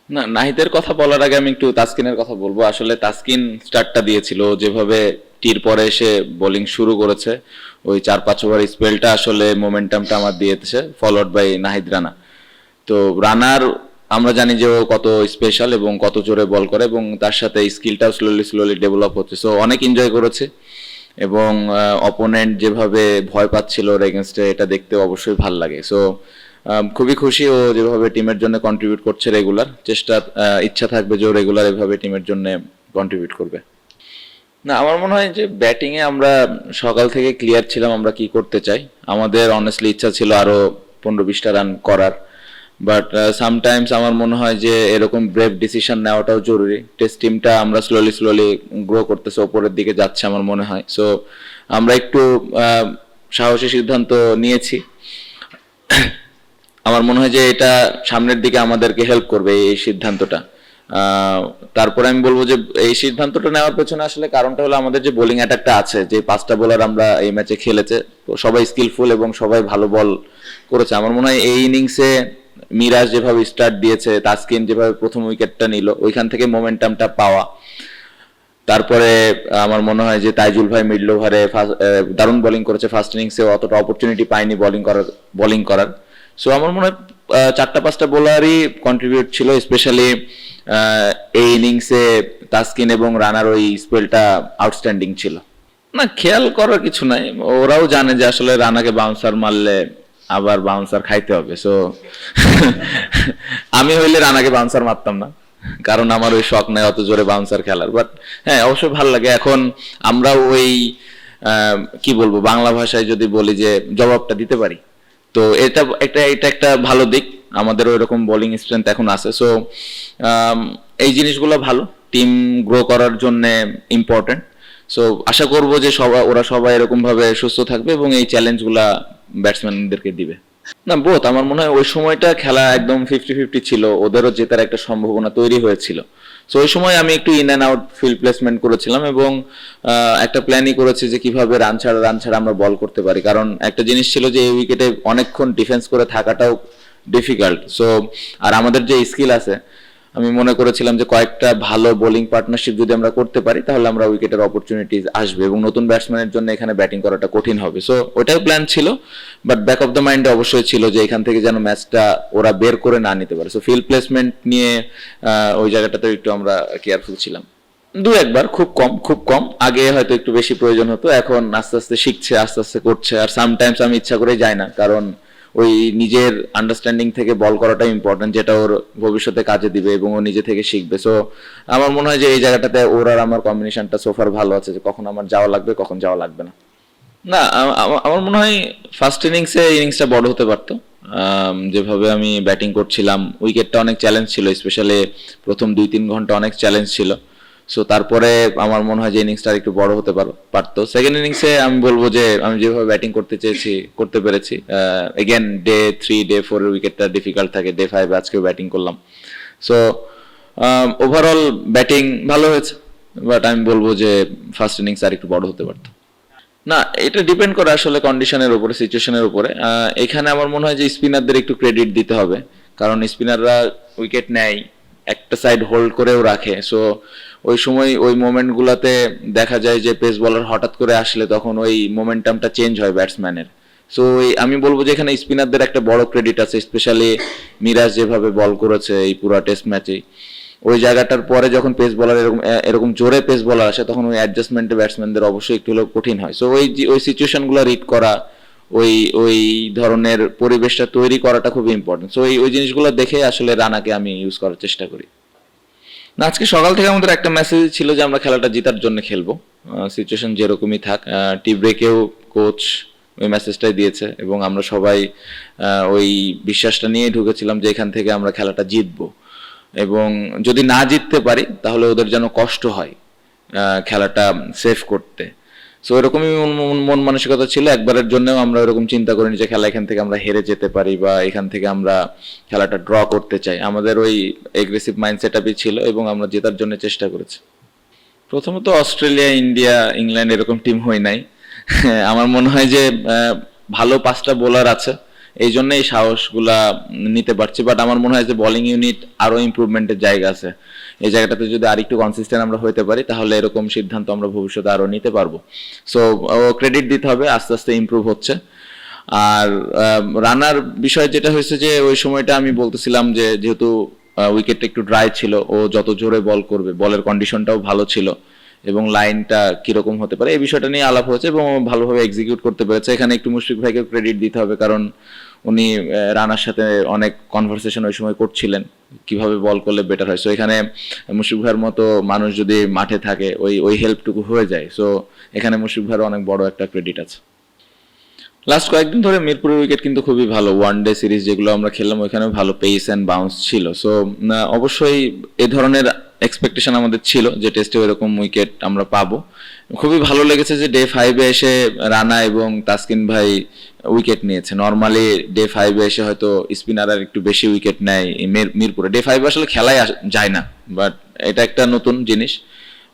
না, নাহিদের কথা বলার আগে আমি একটু তাসকিনের কথা বলবো। আসলে তাসকিন স্টার্টটা দিয়েছিল, যেভাবে টির পরে এসে বোলিং শুরু করেছে, ওই 4-5 ওভার স্পেলটা আসলে মোমেন্টামটা আমার দিয়েছে, ফলোড বাই নাহিদ রানা। তো রানার আমরা জানি যে ও কত স্পেশাল এবং কত জোরে বল করে, এবং তার সাথে স্কিলটাও স্লোলি স্লোলি ডেভেলপ হচ্ছে, সো অনেক এনজয় করেছে। এবং অপোনেন্ট যেভাবে ভয় পাচ্ছিল ওর এগেনস্টে, এটা দেখতে অবশ্যই ভাল লাগে। সো খুবই খুশি ও যেভাবে টিমের জন্য কন্ট্রিবিউট করছে রেগুলার। ইচ্ছা থাকবে যে ও রেগুলার এভাবে টিমের জন্য কন্ট্রিবিউট করবে। না, আমার মনে হয় যে ব্যাটিংয়ে আমরা সকাল থেকে ক্লিয়ার ছিলাম আমরা কি করতে চাই। আমাদের অনেস্টলি ইচ্ছা ছিল আরো 15-20টা রান করার, বাট সামটাইমস আমার মনে হয় যে এরকম ব্রেভ ডিসিশন নেওয়াটাও জরুরি। টেস্ট টিমটা আমরা স্লোলি স্লোলি গ্রো করতেছে, ওপরের দিকে যাচ্ছে আমার মনে হয়। সো আমরা একটু সাহসী সিদ্ধান্ত নিয়েছি। আমার মনে হয় যে এটা সামনের দিকে আমাদেরকে হেল্প করবে এই সিদ্ধান্তটা। তারপরে আমি বলবো যে এই সিদ্ধান্তটা নেওয়ার পেছনে আসলে কারণটা হলো আমাদের যে বোলিং অ্যাটাকটা আছে, যে 5টা বোলার আমরা এই ম্যাচে খেলেছে, তো সবাই স্কিলফুল এবং সবাই ভালো বল করেছে। আমার মনে হয় এই ইনিংসে মিরাজ যেভাবে স্টার্ট দিয়েছে, তাসকিন যেভাবে প্রথম উইকেটটা নিল, ওইখান থেকে মোমেন্টামটা পাওয়া। তারপরে আমার মনে হয় যে তাইজুল ভাই মিডল ওভারে দারুণ বোলিং করেছে, ফার্স্ট ইনিংসে অতটা অপরচুনিটি পায়নি বোলিং করার। সো আমার মনে হয় 4-5টা বোলারই কন্ট্রিবিউট ছিল, স্পেশালি এই ইনিংসে তাসকিন এবং রানার ওই স্পেলটা আউটস্ট্যান্ডিং ছিল। না, খেয়াল করার কিছু নাই, ওরাও জানে যে আসলে রানাকে বাউন্সার মারলে আবার বাউন্সার খাইতে হবে। সো আমি হইলে রানাকে বাউন্সার মারতাম না, কারণ আমার ওই শখ নাই অত জোরে বাউন্সার খেলার। বাট হ্যাঁ, অবশ্যই ভালো লাগে। এখন আমরা ওই কি বলবো, বাংলা ভাষায় যদি বলি যে জবাবটা দিতে পারি, তো এটা একটা ভালো দিক। আমাদের ওই রকম বোলিং স্ট্রেংথ এখন আছে। সো এই জিনিসগুলো ভালো, টিম গ্রো করার জন্য ইম্পর্টেন্ট। সো আশা করব যে ওরা সবাই এরকম ভাবে সুস্থ থাকবে এবং এই চ্যালেঞ্জগুলা ব্যাটসম্যানদেরকে দিবে। না, বোথ। আমার মনে হয় ওই সময়টা খেলা একদম 50-50 ছিল, ওদেরও জেতার একটা সম্ভাবনা তৈরি হয়েছিল। সো ওই সময় আমি একটু in and out field placement করেছিলাম, এবং একটা প্ল্যানই করেছি যে কিভাবে রান ছাড়া আমরা বল করতে পারি। কারণ একটা জিনিস ছিল যে এই উইকেটে অনেকক্ষণ ডিফেন্স করে থাকাটাও ডিফিকাল্ট। সো আর আমাদের যে স্কিল আছে, আমি মনে করেছিলাম যে কয়েকটা ভালো বোলিং পার্টনারশিপ যদি আমরা করতে পারি, তাহলে আমরা উইকেটের অপরচুনিটিজ আসবে এবং নতুন ব্যাটসম্যানের জন্য এখানে ব্যাটিং করাটা কঠিন হবে। সো ওটাই প্ল্যান ছিল, বাট ব্যাক অফ দ্য মাইন্ডে অবশ্যই ছিল যে এখান থেকে যেন ম্যাচটা ওরা বের করে না নিতে পারে। সো ফিল্ড প্লেসমেন্ট নিয়ে ওই জায়গাটাতে একটু আমরা কেয়ারফুল ছিলাম। দু একবার, খুব কম। আগে হয়তো একটু বেশি প্রয়োজন হতো, এখন আস্তে আস্তে শিখছে, আস্তে আস্তে করছে। আর সামটাইমস আমি ইচ্ছা করে যাই না, কারণ ওই নিজের আন্ডারস্ট্যান্ডিং থেকে বল করাটা ইম্পর্টেন্ট, যেটা ওর ভবিষ্যতে কাজে দিবে এবং ও নিজে থেকে শিখবে। সো আমার মনে হয় যে এই জায়গাটাতে ওর আর আমার কম্বিনেশনটা সোফার ভালো আছে, যে কখন আমার যাওয়া লাগবে, কখন যাওয়া লাগবে না। না, আমার মনে হয় ফার্স্ট ইনিংসটা বড় হতে পারতো। যেভাবে আমি ব্যাটিং করছিলাম, উইকেটটা অনেক চ্যালেঞ্জ ছিল, স্পেশালি প্রথম 2-3 ঘন্টা অনেক চ্যালেঞ্জ ছিল। সো তারপরে আমার মনে হয় যে ইনিংসটা একটু বড় হতে পারতো। সেকেন্ড ইনিংসে আমি বলবো যে আমি যেভাবে ব্যাটিং করতে চেয়েছি করতে পেরেছি। এগেন ডে 3 ডে 4 এর উইকেটটা ডিফিকাল্ট থাকে, ডে 5 আজকেও ব্যাটিং করলাম। সো ওভারঅল ব্যাটিং ভালো হয়েছে, বাট আমি বলবো যে ফার্স্ট ইনিংস আর একটু বড় হতে পারতো। না, এটা ডিপেন্ড করে আসলে কন্ডিশনের উপরে, সিচুয়েশনের উপরে। এখানে আমার মনে হয় যে স্পিনারদের একটু ক্রেডিট দিতে হবে, কারণ স্পিনাররা উইকেট নেয়, একটা সাইড হোল্ড করেও রাখে। সো ওই সময় ওই মোমেন্টগুলোতে দেখা যায় যে পেস বলার হঠাৎ করে আসলে তখন ওই মোমেন্টামটা চেঞ্জ হয় ব্যাটসম্যানের। সো আমি বলবো যে এখানে স্পিনারদের একটা বড় ক্রেডিট আছে, স্পেশালি মিরাজ যেভাবে বল করেছে এই পুরো টেস্ট ম্যাচে। ওই জায়গাটার পরে যখন পেস বলার এরকম জোরে পেস বলার আসে, তখন ওই অ্যাডজাস্টমেন্টে ব্যাটসম্যানদের অবশ্যই একটু হলেও কঠিন হয়। সো ওই সিচুয়েশনগুলো রিড করা, ওই ওই ধরনের পরিবেশটা তৈরি করাটা খুব ইম্পর্টেন্ট। সো ওই জিনিসগুলো দেখে আসলে রানাকে আমি ইউজ করার চেষ্টা করি। না, আজকে সকাল থেকে আমাদের একটা মেসেজ ছিল যে আমরা খেলাটা জেতার জন্য খেলবো, সিচুয়েশন যেরকমই থাক। টি ব্রেকেও কোচ ওই মেসেজটাই দিয়েছে, এবং আমরা সবাই ওই বিশ্বাসটা নিয়ে ঢুকেছিলাম যে এখান থেকে আমরা খেলাটা জিতবো, এবং যদি না জিততে পারি তাহলে ওদের যেন কষ্ট হয় খেলাটা সেভ করতে। সো এরকমই মন মানসিকতা ছিল। একবারের জন্যও আমরা এরকম চিন্তা করিনি যে খেলা এখান থেকে আমরা হেরে যেতে পারি বা এখান থেকে আমরা খেলাটা ড্র করতে চাই। আমাদের ওই এগ্রেসিভ মাইন্ডসেট আপই ছিল, এবং আমরা জেতার জন্য চেষ্টা করেছি। প্রথমত অস্ট্রেলিয়া, ইন্ডিয়া, ইংল্যান্ড এরকম টিম হয় নাই। আমার মনে হয় যে ভালো 5টা বোলার আছে, এই জন্য এই সাহসগুলা নিতে পারছি। বাট আমার মনে হয় যে বোলিং ইউনিট আরো ইমপ্রুভমেন্টের জায়গা আছে। এই জায়গাটাতে যদি আরেকটু কনসিস্টেন্ট আমরা হতে পারি তাহলে এরকম সিদ্ধান্ত আমরা ভবিষ্যতে আরো নিতে পারবো। সো ক্রেডিট দিতে হবে, আস্তে আস্তে ইমপ্রুভ হচ্ছে। আর রানার বিষয় যেটা হয়েছে যে ওই সময়টা আমি বলতেছিলাম যে যেহেতু উইকেটটা একটু ড্রাই ছিল, ও যত জোরে বল করবে, বলের কন্ডিশনটাও ভালো ছিল এবং লাইনটা কিরকম হতে পারে এই বিষয়টা নিয়ে আলাপ হয়েছে এবং ও ভালোভাবে এক্সিকিউট করতে পেরেছে। এখানে একটু মুশফিক ভাইকে ক্রেডিট দিতে হবে, কারণ উনি রানার সাথে অনেক কনভারসেশন ওই সময় করছিলেন কিভাবে বল করলে বেটার হয়। সো এখানে মুশফিক ভাইয়ের মতো মানুষ যদি মাঠে থাকে ওই ওই হেল্পটুকু হয়ে যায়। সো এখানে মুশফিক ভাইয়ের অনেক বড় একটা ক্রেডিট আছে। লাস্ট কয়েকদিন ধরে মিরপুরের উইকেট কিন্তু খুবই ভালো। ওয়ান ডে সিরিজ যেগুলো আমরা খেললাম ওইখানে ভালো পেস অ্যান্ড বাউন্স ছিল। সো অবশ্যই এ ধরনের এক্সপেকটেশন আমাদের ছিল যে টেস্টে এরকম উইকেট আমরা পাবো। খুবই ভালো লেগেছে যে ডে 5-এ এসে রানা এবং তাসকিন ভাই উইকেট নিয়েছে। নর্মালি ডে 5-এ এসে হয়তো স্পিনাররা একটু বেশি উইকেট নেয় মিরপুরে। ডে 5 আসলে খেলাই যায় না, বাট এটা একটা নতুন জিনিস।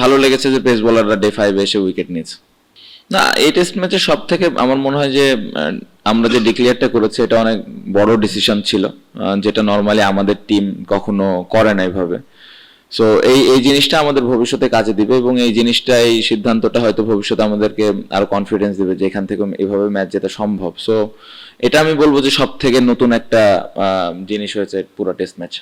ভালো লেগেছে যে পেস বোলাররা ডে 5-এ এসে উইকেট নিয়েছে। না, এই টেস্ট ম্যাচে সব থেকে আমার মনে হয় যে আমরা যে ডিক্লেয়ারটা করেছি এটা অনেক বড় ডিসিশন ছিল, যেটা নর্মালি আমাদের টিম কখনো করে না এইভাবে। সো এই এই জিনিসটা আমাদের ভবিষ্যতে কাজে দিবে এবং এই জিনিসটা, এই সিদ্ধান্তটা হয়তো ভবিষ্যতে আমাদেরকে আরো কনফিডেন্স দিবে যে এখান থেকে এভাবে ম্যাচ জেতা সম্ভব। সো এটা আমি বলবো যে সব থেকে নতুন একটা জিনিস হয়েছে পুরো টেস্ট ম্যাচ।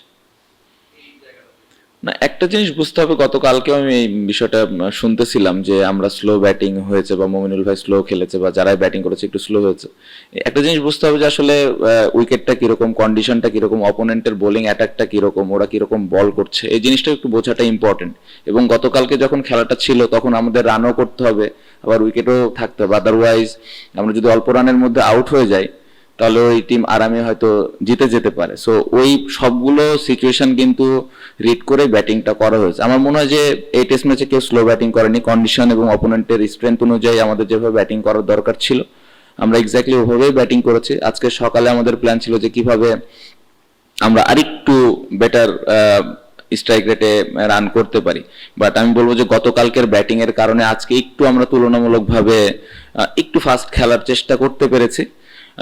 না, একটা জিনিস বুঝতে হবে, গতকালকেও আমি এই বিষয়টা শুনতেছিলাম যে আমরা স্লো ব্যাটিং হয়েছে বা মমিনুল ভাই স্লো খেলেছে বা যারাই ব্যাটিং করেছে একটু স্লো হয়েছে। একটা জিনিস বুঝতে হবে যে আসলে উইকেটটা কিরকম, কন্ডিশনটা কিরকম, অপোনেন্টের বোলিং অ্যাটাকটা কিরকম, ওরা কিরকম বল করছে, এই জিনিসটা একটু বোঝাটা ইম্পর্টেন্ট। এবং গতকালকে যখন খেলাটা ছিল তখন আমাদের রানও করতে হবে, আবার উইকেটও থাকতে হবে। আদারওয়াইজ আমরা যদি অল্প রানের মধ্যে আউট হয়ে যাই তাহলে ওই টিম আরামে হয়তো জিতে যেতে পারে। সো ওই সবগুলো সিচুয়েশন কিন্তু রিড করে ব্যাটিংটা করা হয়েছে। আমার মনে হয় যে এই টেস্ট ম্যাচে কেউ স্লো ব্যাটিং করেনি। কন্ডিশন এবং অপোনেন্টের স্ট্রেংথ অনুযায়ী আমাদের যেভাবে ব্যাটিং করার দরকার ছিল আমরা এক্স্যাক্টলি ওভাবেই ব্যাটিং করেছি। আজকে সকালে আমাদের প্ল্যান ছিল যে কিভাবে আমরা আরেকটু বেটার স্ট্রাইক রেটে রান করতে পারি। বাট আমি বলবো যে গতকালকের ব্যাটিং এর কারণে আজকে একটু আমরা তুলনামূলকভাবে একটু ফাস্ট খেলার চেষ্টা করতে পেরেছি।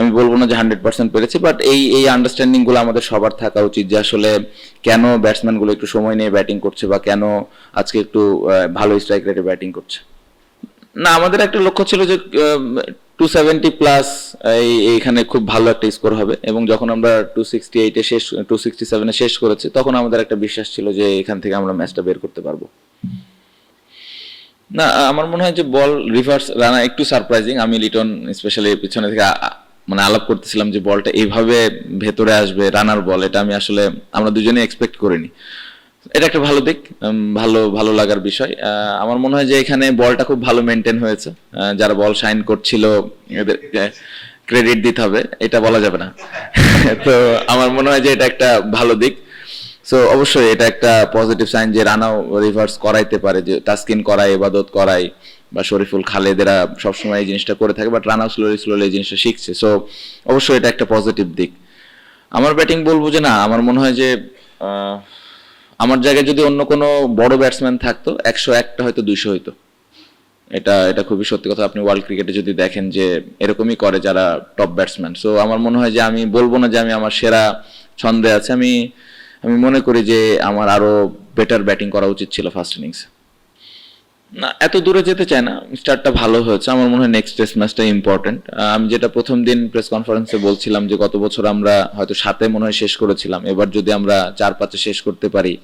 আমি বলবো না যে 100% পেরেছি, বাট এই এই আন্ডারস্ট্যান্ডিং গুলো আমাদের সবার থাকা উচিত যে আসলে কেন ব্যাটসম্যান গুলো একটু সময় নিয়ে ব্যাটিং করছে বা কেন আজকে একটু ভালো স্ট্রাইক রেটে ব্যাটিং করছে। না, আমাদের একটা লক্ষ্য ছিল যে 270 প্লাস এইখানে খুব ভালো একটা স্কোর হবে এবং যখন আমরা 268-এ শেষ 267-এ শেষ করেছি তখন আমাদের একটা বিশ্বাস ছিল যে এখান থেকে আমরা ম্যাচটা বের করতে পারবো। না, আমার মনে হয় যে বল রিভার্স রানা একটু সারপ্রাইজিং। আমি লিটন স্পেশালি পিছনে থেকে মানে আলাপ করতেছিলাম যে বলটা এইভাবে ভেতরে আসবে, রানার বল, এটা আমি আসলে আমরা দুজনেই এক্সপেক্ট করিনি। এটা একটা ভালো দিক, ভালো ভালো লাগার বিষয়। আমার মনে হয় যে এখানে বলটা খুব ভালো মেনটেন হয়েছে। যারা বল শাইন করছিল এদের ক্রেডিট দিতে হবে, এটা বলা যাবে না। তো আমার মনে হয় যে এটা একটা ভালো দিক। সো অবশ্যই এটা একটা পজিটিভ সাইন যে রানাও রিভার্স করাইতে পারে, যে তাসকিন করায়, ইবাদত করায় বা শরীফুল খালেদেরা সবসময় এই জিনিসটা করে থাকে, বাট রানাও স্লোলি স্লোলি এই জিনিসটা শিখছে। সো অবশ্যই এটা একটা পজিটিভ দিক। আমার ব্যাটিং বলবো যে না, আমার মনে হয় যে আমার জায়গায় যদি অন্য কোনো বড় ব্যাটসম্যান থাকতো 101টা হয়তো 200 হইতো। এটা এটা খুবই সত্যি কথা। আপনি ওয়ার্ল্ড ক্রিকেটে যদি দেখেন যে এরকমই করে যারা টপ ব্যাটসম্যান। সো আমার মনে হয় যে আমি বলবো না যে আমি আমার সেরা ছন্দে আছে, আমি আমি মনে করি যে আমার আরো বেটার ব্যাটিং করা উচিত ছিল ফার্স্ট ইনিংস। না, এত দূরে যেতে চাই না, স্টার্টটা ভালো হয়েছে। আমার মনে হয় নেক্সট টেস্ট ম্যাচটা ইম্পর্টেন্ট। আমি যেটা প্রথম দিন প্রেস কনফারেন্সে বলছিলাম যে গত বছর আমরা হয়তো 7-এ মনে হয় শেষ করেছিলাম, এবার যদি আমরা 4-5-এ শেষ করতে পারি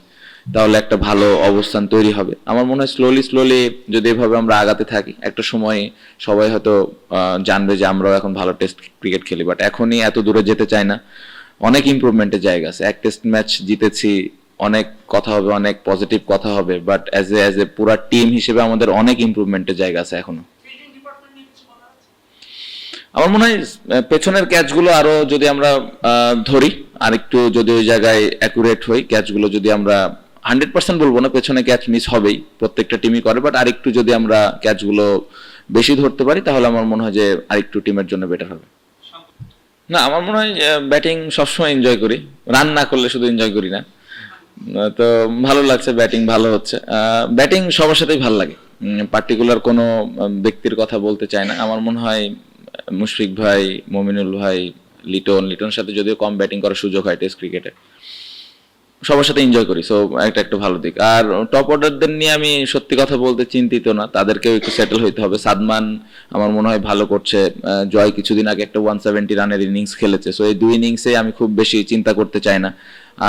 তাহলে একটা ভালো অবস্থান তৈরি হবে। আমার মনে হয় স্লোলি স্লোলি যদি এভাবে আমরা আগাতে থাকি একটা সময় সবাই হয়তো জানবে যে আমরাও এখন ভালো টেস্ট ক্রিকেট খেলি। বাট এখনই এত দূরে যেতে চাই না, অনেক ইমপ্রুভমেন্টের জায়গা আছে। এক টেস্ট ম্যাচ জিতেছি, অনেক কথা হবে, অনেক পজিটিভ কথা হবে, বাট অ্যাজ এ পুরা টিম হিসেবে আমাদের অনেক ইমপ্রুভমেন্টের জায়গা আছে এখনো। আমার মনে হয় পেছনের ক্যাচগুলো আরো যদি আমরা ধরি, আরেকটু যদি ওই জায়গায় অ্যাকুরেট হই, ক্যাচগুলো যদি আমরা 100% বলবো না, পেছনে ক্যাচ মিস হবেই, প্রত্যেকটা টিমই করে, বাট আরেকটু যদি আমরা ক্যাচগুলো বেশি ধরতে পারি তাহলে আমার মনে হয় যে আরেকটু টিমের জন্য বেটার হবে। না, আমার মনে হয় ব্যাটিং সবসময় এনজয় করি, রান না করলে শুধু এনজয় করি না। তো ভালো লাগছে, ব্যাটিং ভালো হচ্ছে। ব্যাটিং সবার সাথেই ভালো লাগে, পার্টিকুলার কোনো ব্যক্তির কথা বলতে চাই না। আমার মনে হয় মুশফিক ভাই, মমিনুল ভাই, লিটনের সাথে যদিও কম ব্যাটিং করার সুযোগ হয় টেস্ট ক্রিকেটে, সবার সাথে এনজয় করি। সো একটা ভালো দিক। আর টপ অর্ডারদের নিয়ে আমি সত্যি কথা বলতে চিন্তিত না, তাদেরকেও একটু সেটেল হইতে হবে। সাদমান আমার মনে হয় ভালো করছে, জয় কিছুদিন আগে একটা 170 রানের ইনিংস খেলেছে। সো এই 2 ইনিংসে আমি খুব বেশি চিন্তা করতে চাই না।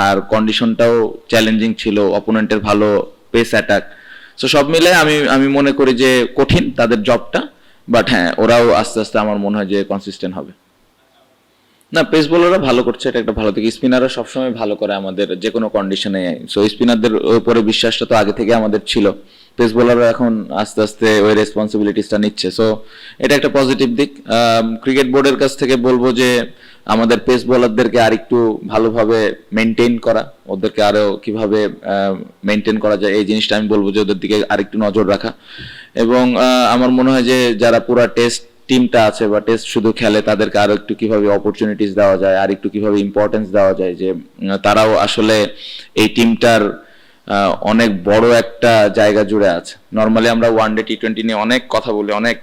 আর কন্ডিশনটাও চ্যালেঞ্জিং ছিল, অপোনেন্টের ভালো পেস অ্যাটাক। সো সব মিলে আমি মনে করি যে কঠিন তাদের জবটা, বাট হ্যাঁ ওরাও আস্তে আস্তে আমার মনে হয় যে কনসিস্টেন্ট হবে। না, পেস বোলাররা ভালো করছে, এটা একটা ভালো দিক। স্পিনাররা সবসময় ভালো করে আমাদের যে কোনো কন্ডিশনে। সো স্পিনারদের উপরে বিশ্বাসটা তো আগে থেকে আমাদের ছিল, পেস বোলাররা এখন আস্তে আস্তে ওই রেসপন্সিবিলিটিসটা নিচ্ছে। সো এটা একটা পজিটিভ দিক। ক্রিকেট বোর্ডের কাছ থেকে বলবো যে আমাদের পেস বোলারদেরকে আরেকটু ভালোভাবে মেনটেন করা, ওদেরকে আরো কিভাবে মেনটেন করা যায় এই জিনিসটা আমি বলবো যে ওদের দিকে আরেকটু নজর রাখা। এবং আমার মনে হয় যে যারা পুরা টেস্ট টিমটা আছে বা টেস্ট শুধু খেলে তাদেরকে আরো একটু কিভাবে অপরচুনিটিস দেওয়া যায়, আর একটু কিভাবে ইম্পর্টেন্স দেওয়া যায়, যে তারাও আসলে এই টিমটার অনেক বড় একটা জায়গা জুড়ে আছে। নর্মালি আমরা ওয়ানডে টি-20 নিয়ে অনেক কথা বলি, অনেক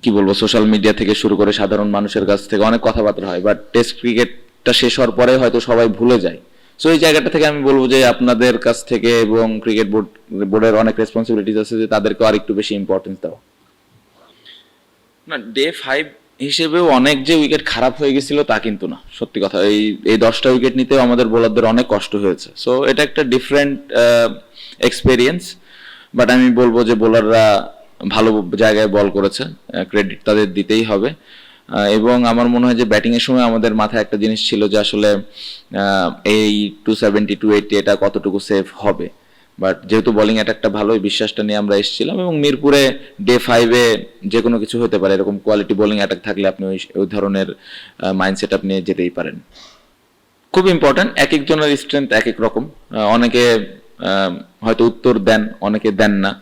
কি বলবো সোশ্যাল মিডিয়া থেকে শুরু করে সাধারণ মানুষের কাছ থেকে অনেক কথাবার্তা হয়, বাট টেস্ট ক্রিকেটটা শেষ হওয়ার পরে হয়তো সবাই ভুলে যায়। সো এই জায়গাটা থেকে আমি বলবো যে আপনাদের কাছ থেকে এবং ক্রিকেট বোর্ডের অনেক রেসপন্সিবিলিটিস আছে যে তাদেরকে আর একটু বেশি ইম্পর্টেন্স দেওয়া। না, ডে 5 হিসেবেও অনেক যে উইকেট খারাপ হয়ে গেছিল তা কিন্তু না, সত্যি কথা। এই 10টা উইকেট নিতেও আমাদের বোলারদের অনেক কষ্ট হয়েছে। সো এটা একটা ডিফারেন্ট এক্সপেরিয়েন্স, বাট আমি বলবো যে বোলাররা ভালো জায়গায় বল করেছে, ক্রেডিট তাদের দিতেই হবে। এবং আমার মনে হয় যে ব্যাটিং এর সময় আমাদের মাথায় একটা জিনিস ছিল যে আসলে এই 270 280 এটা কতটুকু সেফ হবে, বাট যেহেতু বোলিং অ্যাটাকটা ভালো, এই বিশ্বাসটা নিয়ে আমরা এসেছিলাম। এবং মিরপুরে ডে 5-এ যে কোনো কিছু হতে পারে, এরকম কোয়ালিটি বোলিং অ্যাটাক থাকলে আপনি ওই ধরনের মাইন্ডসেট আপনি যেতেই পারেন। খুব ইম্পর্টেন্ট, এক একজনের স্ট্রেংথ এক এক রকম। অনেকে হয়তো উত্তর দেন, অনেকে দেন না,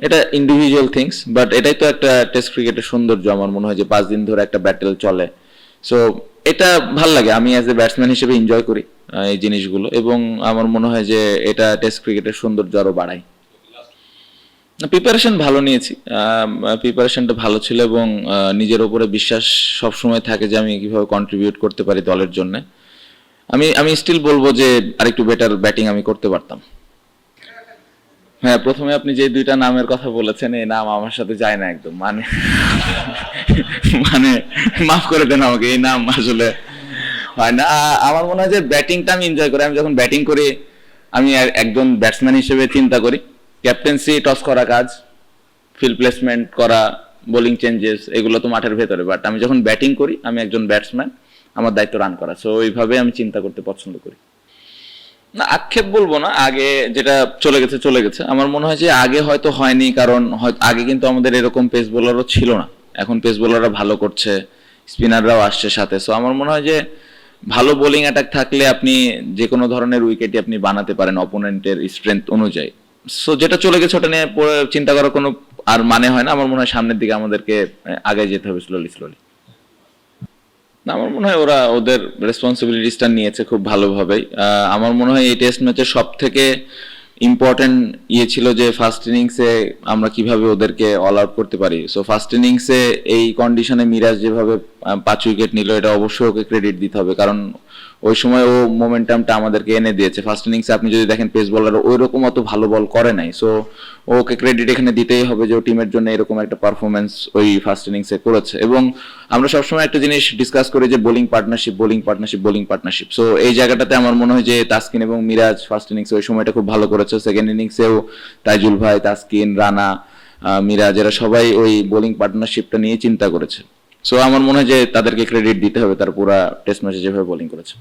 এটা ইন্ডিভিজুয়াল থিংস। বাট এটাই তো একটা টেস্ট ক্রিকেটের সৌন্দর্য আমার মনে হয়, যে 5 দিন ধরে একটা ব্যাটেল চলে। সো এটা ভাল লাগে, আমি অ্যাজ এ ব্যাটসম্যান হিসেবে এনজয় করি এই জিনিসগুলো, এবং আমার মনে হয় যে এটা টেস্ট ক্রিকেটের সৌন্দর্য আরো বাড়ায়। প্রিপারেশন ভালো নিয়েছি, প্রিপারেশনটা ভালো ছিল, এবং নিজের উপরে বিশ্বাস সবসময় থাকে যে আমি কিভাবে কন্ট্রিবিউট করতে পারি দলের জন্য। আমি স্টিল বলবো যে আরেকটু বেটার ব্যাটিং আমি করতে পারতাম। হ্যাঁ, প্রথমে আপনি যে 2টা নামের কথা বলেছেন, এই নাম আমার সাথে যায় না একদম, মানে মানে মাফ করে দেন আমাকে, এই নাম আসলে হয় না। আমার মনে হয় যে ব্যাটিংটা আমি এনজয় করি। আমি যখন ব্যাটিং করি আমি একজন ব্যাটসম্যান হিসেবে চিন্তা করি ক্যাপ্টেন্সি, টস করা কাজ, ফিল্ড প্লেসমেন্ট করা, বোলিং চেঞ্জেস, এগুলো তো মাঠের ভেতরে। বাট আমি যখন ব্যাটিং করি আমি একজন ব্যাটসম্যান, আমার দায়িত্ব রান করা। সো ওইভাবে আমি চিন্তা করতে পছন্দ করি। না, আক্ষেপ বলবো না, আগে যেটা চলে গেছে চলে গেছে। আমার মনে হয় যে আগে হয়তো হয়নি, কারণ হয়তো আগে কিন্তু আমাদের এরকম পেস বোলারও ছিল না। এখন পেস বোলাররা ভালো করছে, স্পিনাররাও আসছে সাথে। সো আমার মনে হয় যে ভালো বোলিং অ্যাটাক থাকলে আপনি যে কোনো ধরনের উইকেটই আপনি বানাতে পারেন অপোনেন্টের স্ট্রেংথ অনুযায়ী। সো যেটা চলে গেছে ওটা নিয়ে চিন্তা করার কোনো আর মানে হয় না। আমার মনে হয় সামনের দিকে আমাদেরকে আগে যেতে হবে স্লোলি। না, আমার মনে হয় ওরা ওদের রেসপন্সিবিলিটিসটা নিয়েছে খুব ভালোভাবেই। আমার মনে হয় এই টেস্ট ম্যাচের সব থেকে ইম্পর্টেন্ট ছিল যে ফার্স্ট ইনিংসে আমরা কিভাবে ওদেরকে অল আউট করতে পারি। সো ফার্স্ট ইনিংসে এই কন্ডিশনে মিরাজ যেভাবে 5 উইকেট নিল, এটা অবশ্যই ওকে ক্রেডিট দিতে হবে, কারণ ওই সময় ও মোমেন্টামটা আমাদেরকে এনে দিয়েছে। ফার্স্ট ইনিংসে আপনি যদি দেখেন পেস বোলার ওই রকম অত ভালো বল করে নাই। সো ওকে ক্রেডিট এখানে দিতেই হবে যে ও টিমের জন্য এরকম একটা পারফরমেন্স ওই ফার্স্ট ইনিংসে করেছে। এবং আমরা সবসময় একটা জিনিস ডিসকাস করি যে বোলিং পার্টনারশিপ। সো এই জায়গাটাতে আমার মনে হয় যে তাসকিন এবং মিরাজ ফার্স্ট ইনিংসে ওই সময়টা খুব ভালো করেছে। সেকেন্ড ইনিংসেও তাইজুল ভাই, তাসকিন, রানা, মিরাজ, এরা সবাই ওই বোলিং পার্টনারশিপটা নিয়ে চিন্তা করেছে। সো আমার মনে হয় যে তাদেরকে ক্রেডিট দিতে হবে, তার পুরা টেস্ট ম্যাচে যেভাবে বোলিং করেছে।